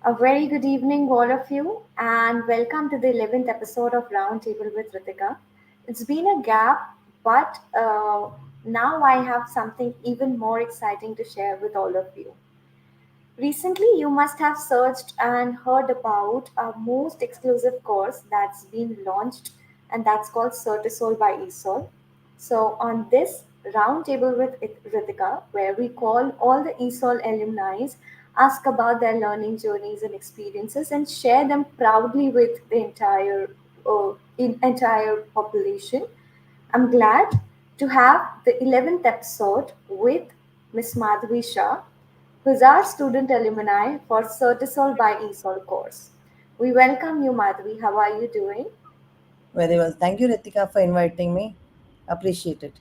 A very good evening, all of you, and welcome to the 11th episode of Roundtable with Ritika. It's been a gap, but now I have something even more exciting to share with all of you. Recently, you must have searched and heard about our most exclusive course that's been launched, and that's called CertiSol by ESOL. So, on this roundtable with Ritika, where we call all the ESOL alumni, ask about their learning journeys and experiences, and share them proudly with the entire population. I'm glad to have the 11th episode with Miss Madhavi Shah, who's our student alumni for CertiSol by ESOL course. We welcome you, Madhavi. How are you doing? Very well. Thank you, Ritika, for inviting me. Appreciate it.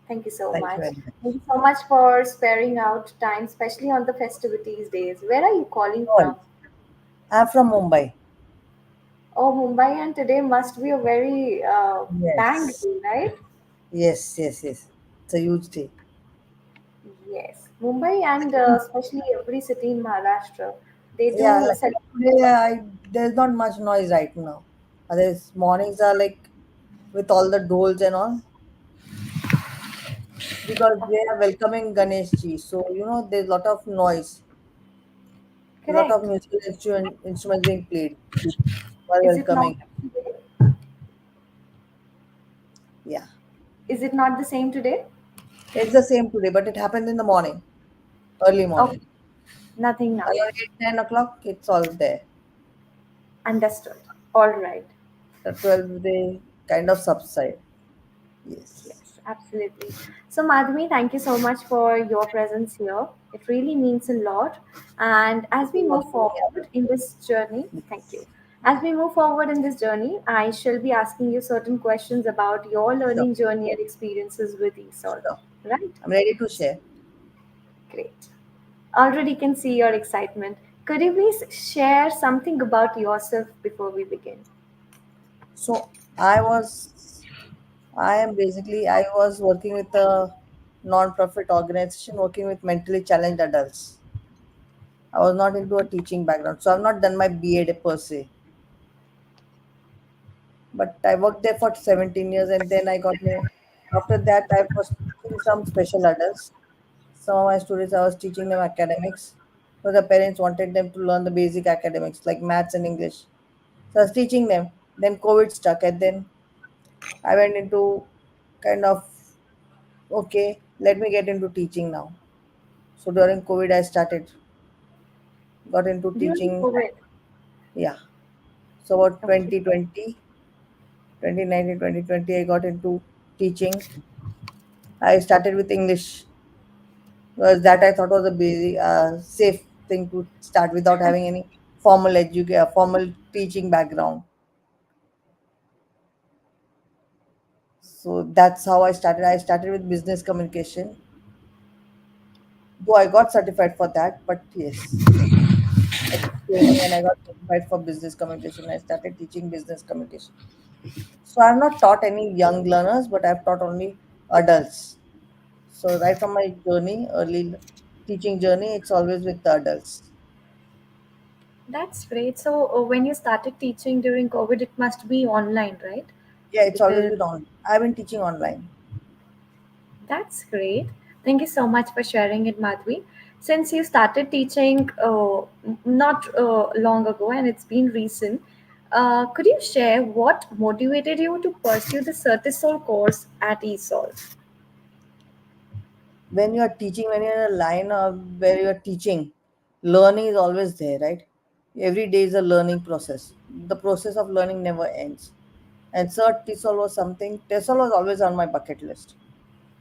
Thank you so Thank you much. very much. Thank you so much for sparing out time, especially on the festivities days. Where are you calling No from? worries. I'm from Mumbai. Oh, Mumbai, and today must be a very bang Yes. day, right? Yes. It's a huge day. Yes, Mumbai and especially every city in Maharashtra, they Yeah, do luckily celebrate. today there's not much noise right now. Others mornings are like with all the doles and all because they are welcoming Ganesh Ji. So there's a lot of noise, a lot of Correct. musical instruments being played while Is it not welcoming. today? Yeah, Is it not the same today? it's the same today, but it happened in the morning, early Okay, morning. nothing now. Around 8, 9 o'clock, it's all there. Understood. All right. The 12th day kind of subside. Yes. Yes, absolutely. So, Madhumi, thank you so much for your presence here. It really means a lot. And as we move forward in this journey, thank you. As we move forward in this journey, I shall be asking you certain questions about your Sure, learning journey and experiences with ESOL. sure. Right? I'm ready to share. Great. Already can see your excitement. Could you please share something about yourself before we begin? So I was working with a non-profit organization working with mentally challenged adults. I was not into a teaching background, so I've not done my BEd per se. But I worked there for 17 years, and then I got no. After that, I was teaching some special adults. Some of my students, I was teaching them academics. So the parents wanted them to learn the basic academics like maths and English. So I was teaching them. Then COVID stuck, and then I went into kind of okay, let me get into teaching now. So during COVID, I got into During teaching. COVID. Yeah. So about Okay. 2020, 2019, 2020, I got into teaching. I started with English because that I thought was a basic, safe thing to start without having any formal teaching background. So that's how I started. I started with business communication, though I got certified for that. But yes, I did training and I got certified for business communication. I started teaching business communication. So I've not taught any young learners, but I've taught only adults. So right from my journey, early teaching journey, it's always with the adults. That's great. So, when you started teaching during COVID, it must be online, right? Yeah, it's always Because been on. I've been teaching online. that's great. Thank you so much for sharing it, Madhvi. Since you started teaching not long ago and it's been recent, could you share what motivated you to pursue the CertiSol course at ESOL? When you are teaching, when you're in a line of where you are teaching, learning is always there, right? Every day is a learning process. The process of learning never ends. And third, TESOL was something, TESOL was always on my bucket list.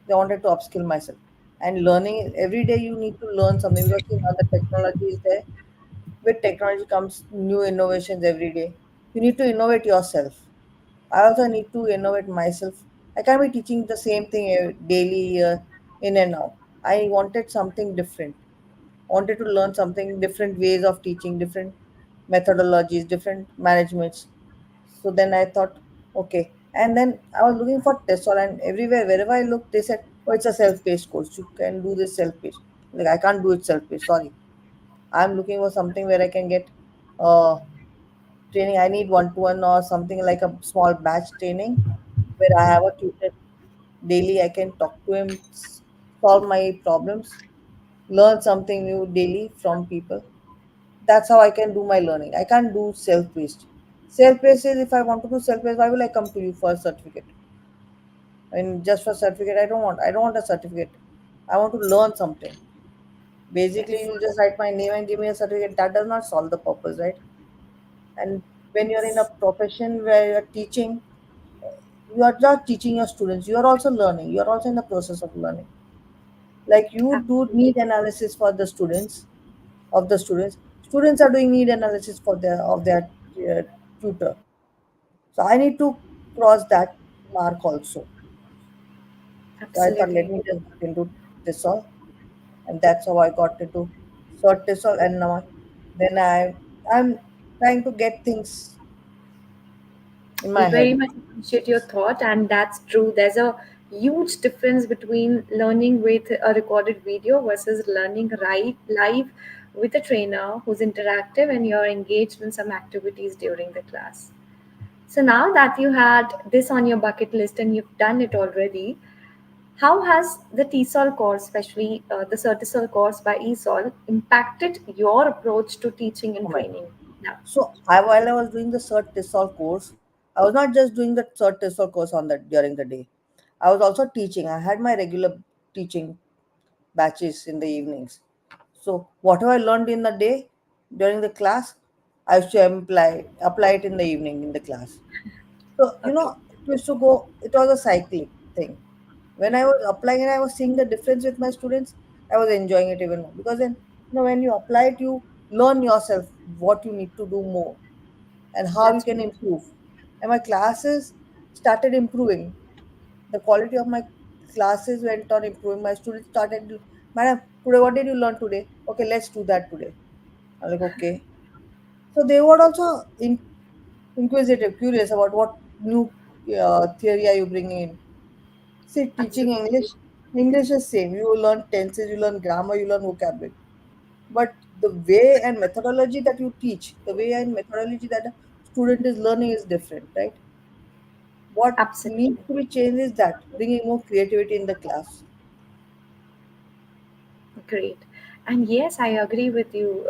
They wanted to upskill myself. And learning, every day you need to learn something because now the technology is there. With technology comes new innovations every day. You need to innovate yourself. I also need to innovate myself. I can't be teaching the same thing daily, in and out. I wanted something different. Wanted to learn something different ways of teaching, different methodologies, different managements. So then I thought, okay. And then I was looking for TESOL, and everywhere, wherever I looked, they said, "Oh, it's a self-paced course. You can do this self-paced." Like I can't do it self-paced. Sorry. I'm looking for something where I can get uh, training. I need one to one or something like a small batch training where I have a tutor daily. I can talk to him, solve my problems, learn something new daily from people. That's how I can do my learning. I can't do self paced. Self paced is if I want to do self paced, why will I come to you for a certificate? And just for certificate, I don't want a certificate. I want to learn something. Basically, Yes. you just write my name and give me a certificate. That does not solve the purpose, right? And when you're in a Yes. profession where you're teaching, you are not teaching your students. You are also learning. You are also in the process of learning. Like you do need Absolutely. analysis for the students of the students. Students are doing need analysis for their uh, tutor. So I need to cross that mark also. So I thought, let Absolutely. me just get into TESOL, and that's how I got into short TESOL, and now then I'm trying to get things in We my very head. much appreciate your thought, and that's true. There's a huge difference between learning with a recorded video versus learning right live with a trainer who's interactive and you're engaged in some activities during the class. So now that you had this on your bucket list and you've done it already, how has the TESOL course, especially the CERTESOL course by ESOL, impacted your approach to teaching and Oh my! training now? So while I was doing the CERT TESOL course, I was not just doing the CERT TESOL course on that during the day. I was also teaching. I had my regular teaching batches in the evenings. So whatever I learned in the day during the class, I used to apply it in the evening in the class. So Okay, it used to go. It was a cyclic thing. When I was applying and I was seeing the difference with my students, I was enjoying it even more because then when you apply it, you learn yourself what you need to do more and how you that's can right. improve. And my classes started improving. The quality of my classes went on improving. My students started, Madam, today what did you learn today? Okay, let's do that today. I'm like, okay. So they were also inquisitive, curious about what new theory are you bringing in. See, teaching Absolutely. English is same. You learn tenses, you learn grammar, you learn vocabulary. But the way and methodology that you teach, the way and methodology that a student is learning is different, right? What needs Absolutely. to be changed is that bringing more creativity in the class. Great. And yes, I agree with you.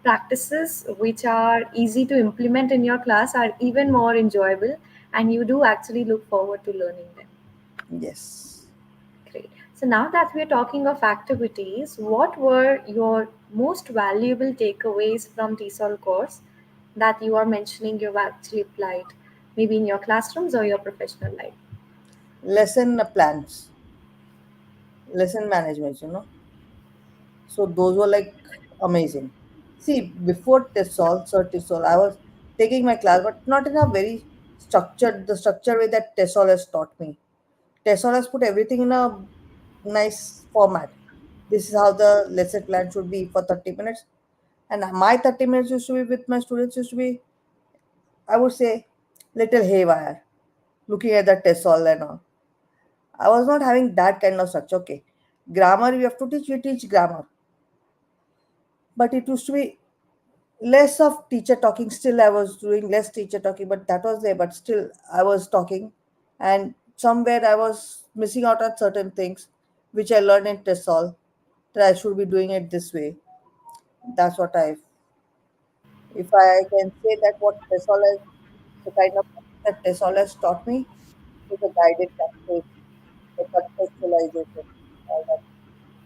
Practices which are easy to implement in your class are even more enjoyable, and you do actually look forward to learning them. Yes. Great. So now that we're talking of activities, what were your most valuable takeaways from TESOL course that you are mentioning you've actually applied, maybe in your classrooms or your professional life? Lesson plans, lesson management. So those were like amazing. See, before TESOL, Sir TESOL, I was taking my class, but not in a very the structured way that TESOL has taught me. TESOL has put everything in a nice format. This is how the lesson plan should be for 30 minutes. And my 30 minutes used to be with my students used to be, I would say, little haywire, looking at the TESOL and all. I was not having that kind of structure. Okay, grammar we have to teach, we teach grammar. But it used to be less of teacher talking. Still I was doing less teacher talking, but that was there, but still I was talking. And somewhere I was missing out on certain things which I learned in TESOL, that I should be doing it this way. That's what I if I can say that what TESOL has the kind of that TESOL has taught me is a guided practice, the contextualization, all that.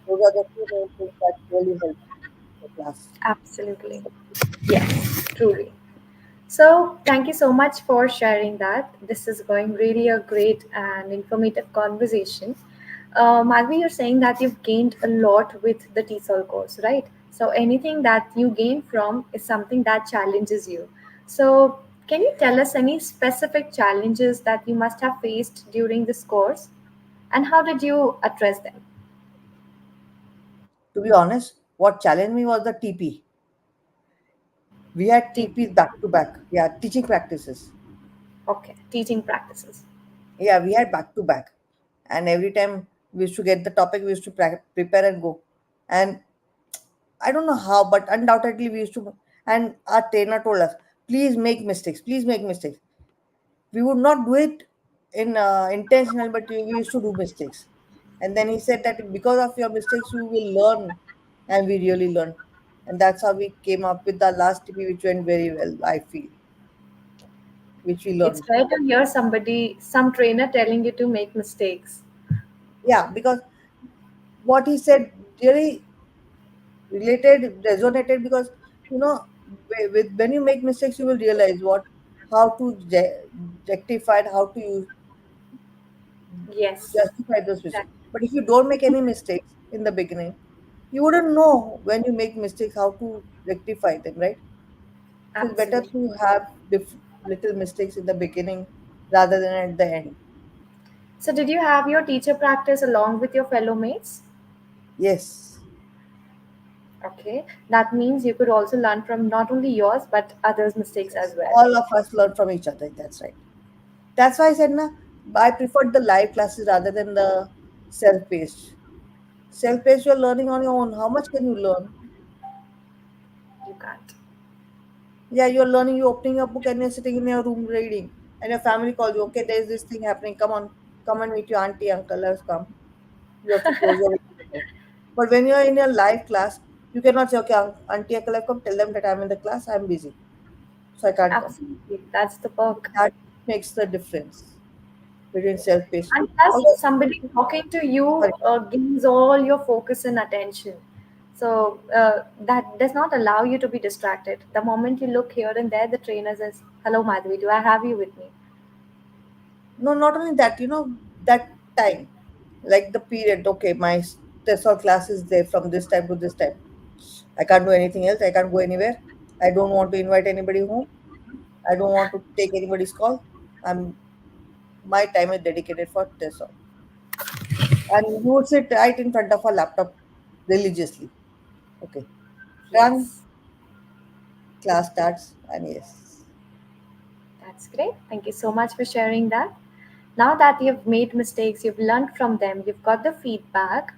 Those are the two main things that really help the class. Absolutely. Yes, truly. So, thank you so much for sharing that. This is going really a great and informative conversation. Madhvi, you're saying that you've gained a lot with the TESOL course, right? So, anything that you gain from is something that challenges you. So, can you tell us any specific challenges that you must have faced during this course and how did you address them? To be honest, what challenged me was the TP. We had TP. TPs back to back. Yeah, teaching practices. Okay, teaching practices. Yeah, we had back to back. And every time we used to get the topic, we used to prepare and go. And I don't know how, but undoubtedly we used to, and our trainer told us, please make mistakes. We would not do it in intentional, but we used to do mistakes. And then he said that because of your mistakes, you will learn, and we really learned. And that's how we came up with the last TP, which went very well, I feel, which we It's learned. rare to hear somebody, some trainer telling you to make mistakes. Yeah, because what he said really resonated because you know with when you make mistakes, you will realize what how to rectify it, how to use Yes, justify those that mistakes. But if you don't make any mistakes in the beginning, you wouldn't know when you make mistakes how to rectify them, right? So it's better absolutely. to have little mistakes in the beginning rather than at the end. So, did you have your teacher practice along with your fellow mates? Yes, Okay, that means you could also learn from not only yours but others' mistakes as yes. well. All of us learn from each other. That's right. That's why I said, na, I preferred the live classes rather than the self-paced. Self-paced, you're learning on your own. How much can you learn? You can't. Yeah, you're learning, you're opening a book and you're sitting in your room reading. And your family calls you, okay, there's this thing happening. Come and meet your auntie, uncle, let's come. You have to close your window. But when you're in a live class, you cannot say, okay, auntie, uncle, I've come, tell them that I'm in the class, I'm busy. So I can't come. Absolutely, that's the perk. That makes the difference between self-paced. And plus, Also, somebody talking to you sorry, gains all your focus and attention. So that does not allow you to be distracted. The moment you look here and there, the trainer says, "Hello, Madhavi, do I have you with me?" no, not only that, that time, like the period, okay, my TESOL class is there from this time to this time. I can't do anything else. I can't go anywhere. I don't want to invite anybody home. I don't want to take anybody's call. I'm My time is dedicated for TESOL. And you would sit right in front of a laptop religiously. Okay. Done, Yes, class starts, and yes. that's great. Thank you so much for sharing that. Now that you've made mistakes, you've learned from them, you've got the feedback.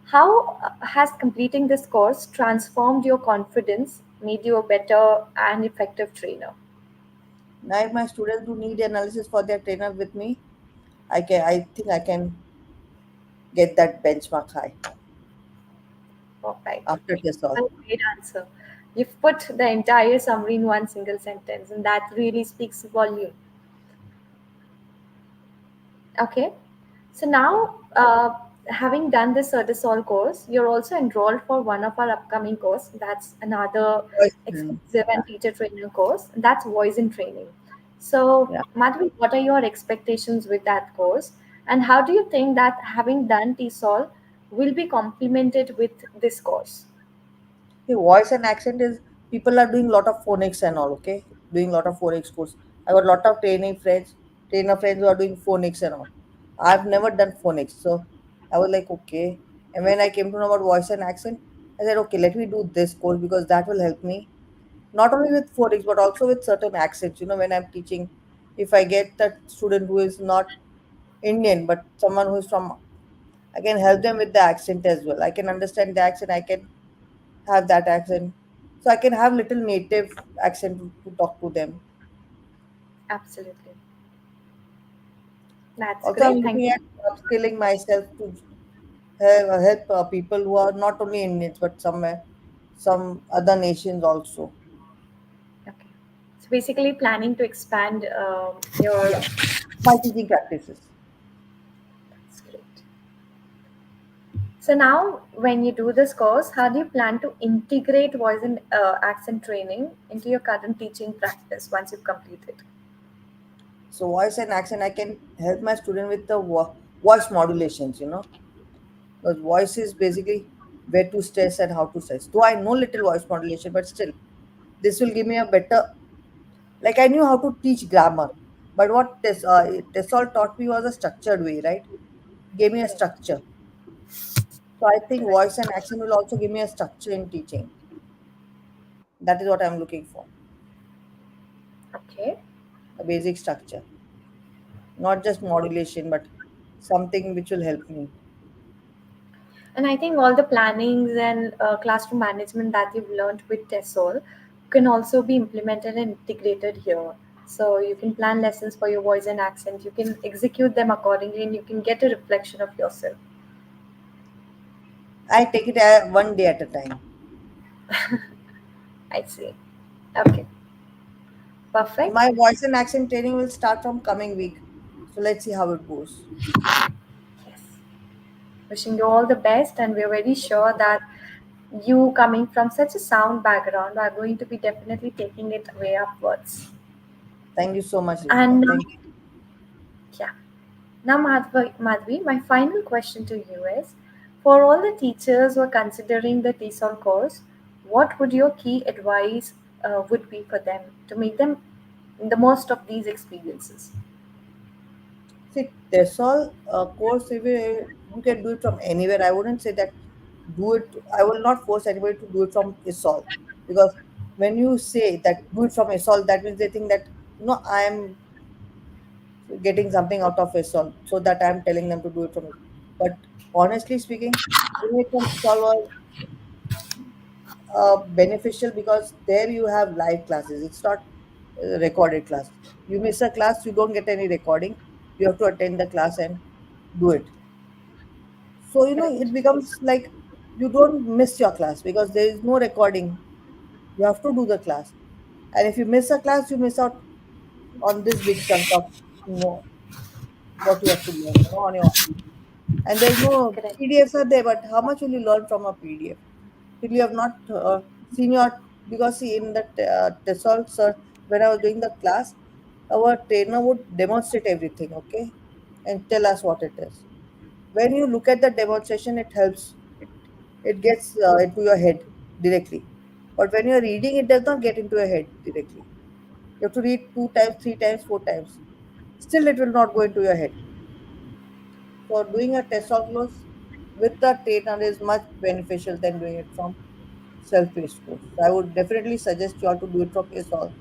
How has completing this course transformed your confidence, made you a better and effective trainer? Now if my students do need analysis for their trainer with me, I think I can get that benchmark high Perfect. after TESOL. A great answer. You've put the entire summary in one single sentence, and that really speaks volume. Okay. So now, having done this CertiSol course, you're also enrolled for one of our upcoming course. That's another Voice training. exclusive Yeah. and teacher trainer course. That's voice in training. So, Yeah. Madhavi, what are your expectations with that course? And how do you think that having done TESOL will be complemented with this course? The voice and accent is people are doing a lot of phonics and all, okay? Doing a lot of phonics course. I got a lot of trainer friends who are doing phonics and all. I've never done phonics, so I was like, okay. And when I came to know about voice and accent, I said, okay, let me do this course because that will help me not only with phonics but also with certain accents. When I'm teaching, if I get that student who is not Indian but someone who is from, I can help them with the accent as well. I can understand the accent. I can have that accent. So I can have little native accent to talk to them. Absolutely. That's Also, I'm great. Thank looking you. at upskilling myself to help people who are not only Indians but some other nations also. Okay. So basically, planning to expand your. Yeah, my teaching practices. That's great. So now, when you do this course, how do you plan to integrate voice and accent training into your current teaching practice once you've completed? So voice and accent, I can help my student with the voice modulations. Because voice is basically where to stress and how to stress. Though I know little voice modulation, but still, this will give me a better. Like I knew how to teach grammar, but what TESOL taught me was a structured way, right? Gave me a structure. So I think Right. voice and accent will also give me a structure in teaching. That is what I'm looking for, Okay. a basic structure, not just modulation, but something which will help me. And I think all the plannings and classroom management that you've learned with TESOL can also be implemented and integrated here. So you can plan lessons for your voice and accent, you can execute them accordingly, and you can get a reflection of yourself. I take it one day at a time. I see. Okay, perfect. My voice and accent training will start from coming week. So let's see how it goes. Yes. Wishing you all the best, and we're very sure that you, coming from such a sound background, are going to be definitely taking it way upwards. Thank you so much, Ritika. And Thank you. yeah, now, Madhvi, my final question to you is, for all the teachers who are considering the TESOL course, what would your key advice would be for them to make them the most of these experiences? See, TESOL course, if you can do it from anywhere. I wouldn't say that do it. I will not force anybody to do it from ESOL, because when you say that do it from ESOL, that means they think that I am getting something out of ESOL, so that I am telling them to do it from ESOL. But honestly speaking, doing it from ESOL was beneficial because there you have live classes. It's not recorded class. You miss a class, you don't get any recording. You have to attend the class and do it. So Correct. it becomes like you don't miss your class because there is no recording. You have to do the class, and if you miss a class, you miss out on this big chunk of you know what you have to learn on your own. And there's no Correct. PDFs are there, but how much will you learn from a PDF? Till you have not seen your, because see in the TESOL, sir, when I was doing the class, our trainer would demonstrate everything, okay, and tell us what it is. When you look at the demonstration, it helps. It gets into your head directly. But when you're reading, it does not get into your head directly. You have to read 2 times, 3 times, 4 times. Still, it will not go into your head. So doing a TESOL course with the trainer is much beneficial than doing it from self-paced course. So I would definitely suggest you all to do it from ESOL.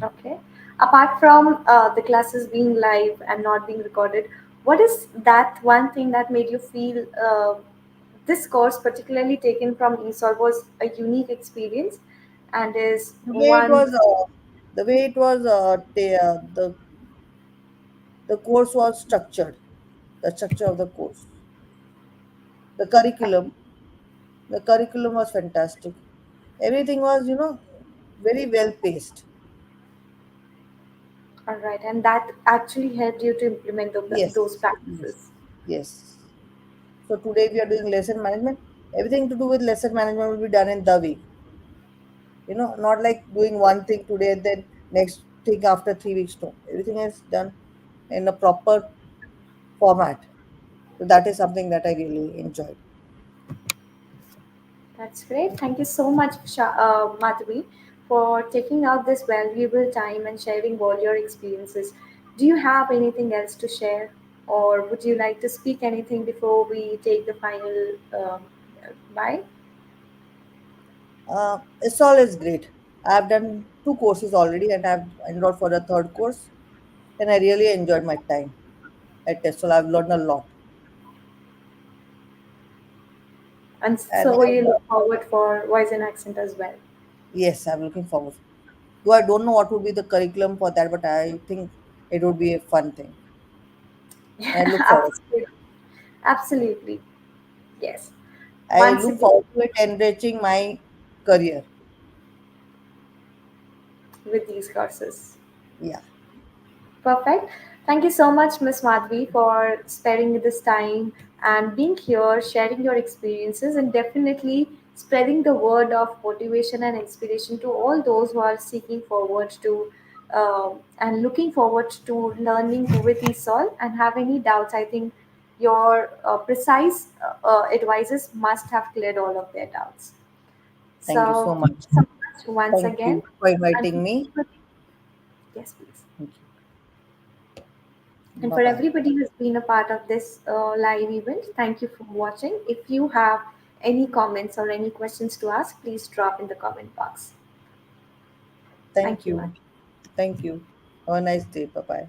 Okay. Apart from the classes being live and not being recorded, what is that one thing that made you feel this course, particularly taken from ESOL, was a unique experience and is The way it one. was, the course was structured. The structure of the course, the curriculum, the curriculum was fantastic. Everything was, very well paced. All right, and that actually helped you to implement those Yes, yes, practices. yes. So today we are doing lesson management. Everything to do with lesson management will be done in the week. Not like doing one thing today and then next thing after 3 weeks. No, everything is done in a proper format. So that is something that I really enjoyed. That's great. Thank you so much, Madhavi, for taking out this valuable time and sharing all your experiences. Do you have anything else to share, or would you like to speak anything before we take the final bye? It's always great. I've done 2 courses already and I've enrolled for the third course. And I really enjoyed my time at TESOL. I've learned a lot. And And so you look forward for voice and accent as well. yes, I'm looking forward. Though I don't know what would be the curriculum for that, but I think it would be a fun thing. And I look forward. Absolutely. Absolutely. Yes. I Once look again, forward to it enriching my career. with these courses. Yeah. Perfect. Thank you so much, Miss Madhvi, for sparing me this time and being here, sharing your experiences, and definitely spreading the word of motivation and inspiration to all those who are seeking forward to and looking forward to learning with ESOL and have any doubts. I think your precise advices must have cleared all of their doubts. Thank you so So, thank much. you so much once Thank again. you for And for inviting me. everybody, yes, please. Thank you. And Bye for bye. everybody who's been a part of this live event, thank you for watching. If you have any comments or any questions to ask, please drop in the comment box. Thank Thank you, you. much. Thank you. Have a nice day. Bye bye.